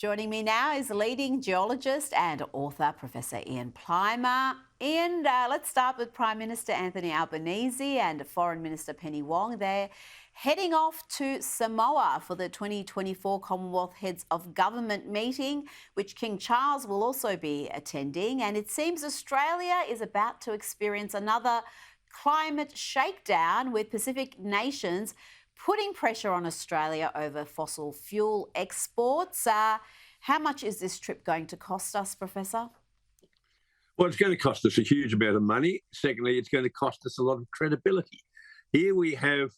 Joining me now is leading geologist and author, Professor Ian Plimer. Ian, let's start with Prime Minister Anthony Albanese and Foreign Minister Penny Wong. They're heading off to Samoa for the 2024 Commonwealth Heads of Government meeting, which King Charles will also be attending. And it seems Australia is about to experience another climate shakedown, with Pacific nations putting pressure on Australia over fossil fuel exports. How much is this trip going to cost us, Professor? Well, it's going to cost us a huge amount of money. Secondly, it's going to cost us a lot of credibility. Here we have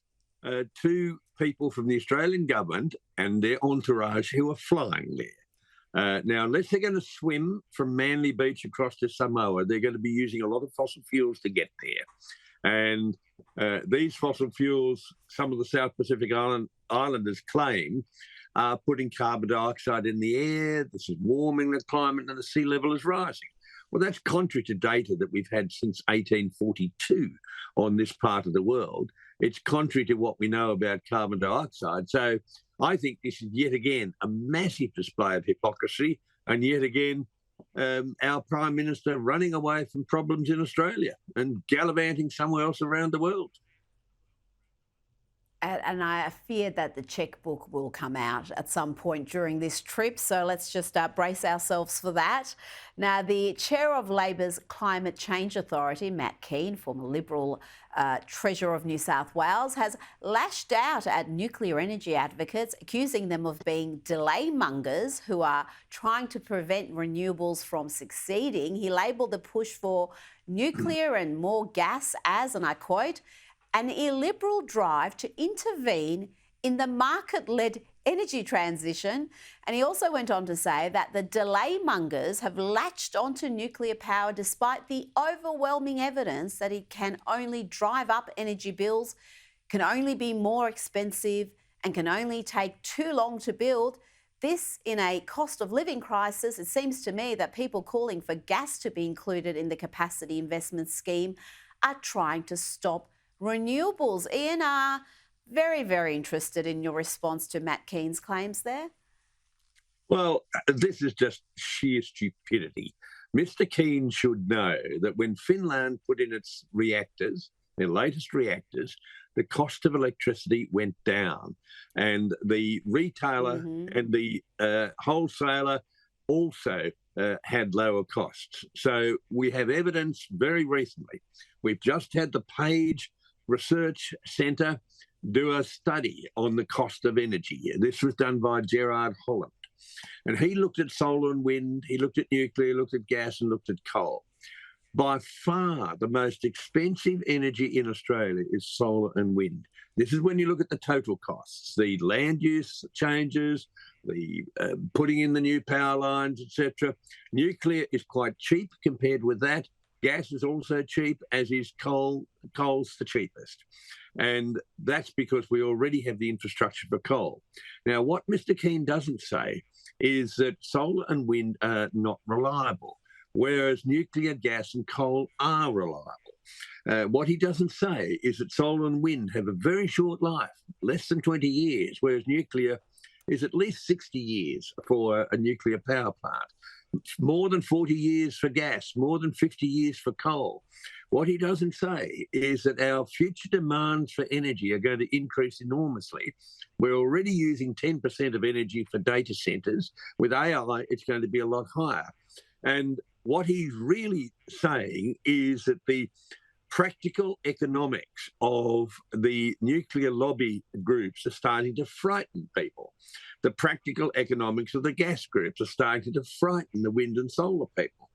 two people from the Australian government and their entourage who are flying there. Now, unless they're going to swim from Manly Beach across to Samoa, they're going to be using a lot of fossil fuels to get there. And these fossil fuels, some of the South Pacific Islanders claim, are putting carbon dioxide in the air. This is warming the climate and the sea level is rising. Well, that's contrary to data that we've had since 1842 on this part of the world. It's contrary to what we know about carbon dioxide. So I think this is yet again a massive display of hypocrisy, and yet again our Prime Minister running away from problems in Australia and gallivanting somewhere else around the world. And I fear that the chequebook will come out at some point during this trip, so let's just brace ourselves for that. Now, the chair of Labor's Climate Change Authority, Matt Keane, former Liberal Treasurer of New South Wales, has lashed out at nuclear energy advocates, accusing them of being delay mongers who are trying to prevent renewables from succeeding. He labelled the push for nuclear and more gas as, and I quote, an illiberal drive to intervene in the market-led energy transition. And he also went on to say that the delay mongers have latched onto nuclear power despite the overwhelming evidence that it can only drive up energy bills, can only be more expensive, and can only take too long to build. This in a cost of living crisis. It seems to me that people calling for gas to be included in the capacity investment scheme are trying to stop renewables. Ian, are very, very interested in your response to Matt Keane's claims there. Well, this is just sheer stupidity. Mr. Keane should know that when Finland put in its reactors, their latest reactors, the cost of electricity went down, and the retailer and the wholesaler also had lower costs. So we have evidence very recently. We've just had the Page Research Centre do a study on the cost of energy. This was done by Gerard Holland. And he looked at solar and wind, he looked at nuclear, looked at gas, and looked at coal. By far, the most expensive energy in Australia is solar and wind. This is when you look at the total costs, the land use changes, the putting in the new power lines, etc. Nuclear is quite cheap compared with that. Gas is also cheap, as is coal. Coal's the cheapest. And that's because we already have the infrastructure for coal. Now, what Mr. Keane doesn't say is that solar and wind are not reliable, whereas nuclear, gas and coal are reliable. What he doesn't say is that solar and wind have a very short life, less than 20 years, whereas nuclear is at least 60 years for a nuclear power plant. More than 40 years for gas, more than 50 years for coal. What he doesn't say is that our future demands for energy are going to increase enormously. We're already using 10% of energy for data centres. With AI, it's going to be a lot higher. And what he's really saying is that the practical economics of the nuclear lobby groups are starting to frighten people. The practical economics of the gas groups are starting to frighten the wind and solar people.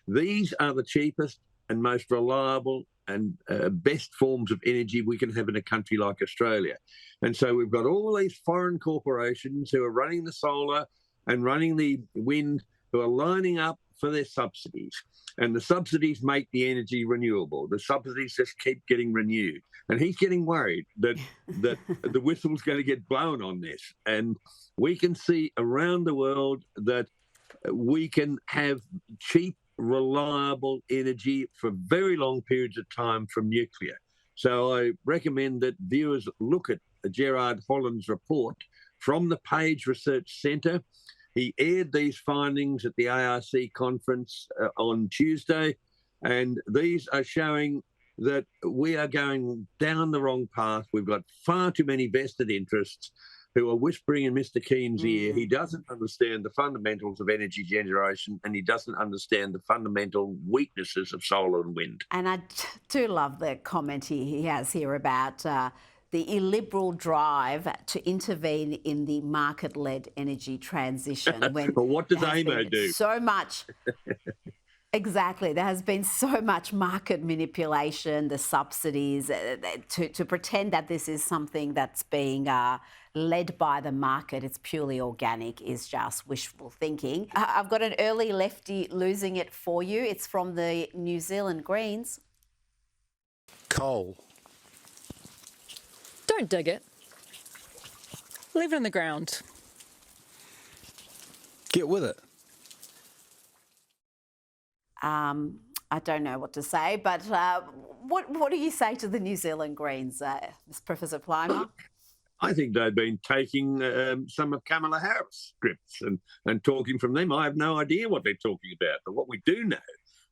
These are the cheapest and most reliable and best forms of energy we can have in a country like Australia. And so we've got all these foreign corporations who are running the solar and running the wind, who are lining up for their subsidies. And the subsidies make the energy renewable. The subsidies just keep getting renewed. And he's getting worried that the whistle's going to get blown on this. And we can see around the world that we can have cheap, reliable energy for very long periods of time from nuclear. So I recommend that viewers look at Gerard Holland's report from the Page Research Centre. He aired these findings at the ARC conference on Tuesday, and these are showing that we are going down the wrong path. We've got far too many vested interests who are whispering in Mr. Keen's ear. He doesn't understand the fundamentals of energy generation, and he doesn't understand the fundamental weaknesses of solar and wind. And I do love the comment he has here about the illiberal drive to intervene in the market-led energy transition. When But what does AMO do? So much. Exactly. There has been so much market manipulation, the subsidies, to pretend that this is something that's being led by the market. It's purely organic is just wishful thinking. I've got an early lefty losing it for you. It's from the New Zealand Greens. Coal. Don't dig it. Leave it in the ground. Get with it. I don't know what to say, but what do you say to the New Zealand Greens, Professor Plimer? I think they've been taking some of Kamala Harris' scripts and talking from them. I have no idea what they're talking about. But what we do know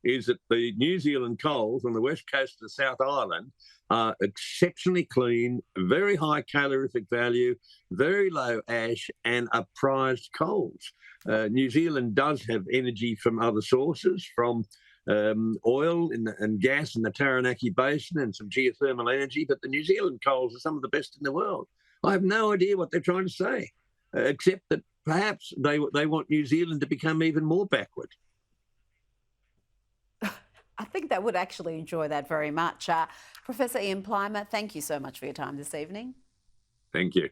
is that the New Zealand coals on the west coast of the South Island are exceptionally clean, very high calorific value, very low ash, and are prized coals. New Zealand does have energy from other sources, from oil and gas in the Taranaki Basin and some geothermal energy, but the New Zealand coals are some of the best in the world. I have no idea what they're trying to say, except that perhaps they want New Zealand to become even more backward. I think they would actually enjoy that very much. Professor Ian Plimer, thank you so much for your time this evening. Thank you.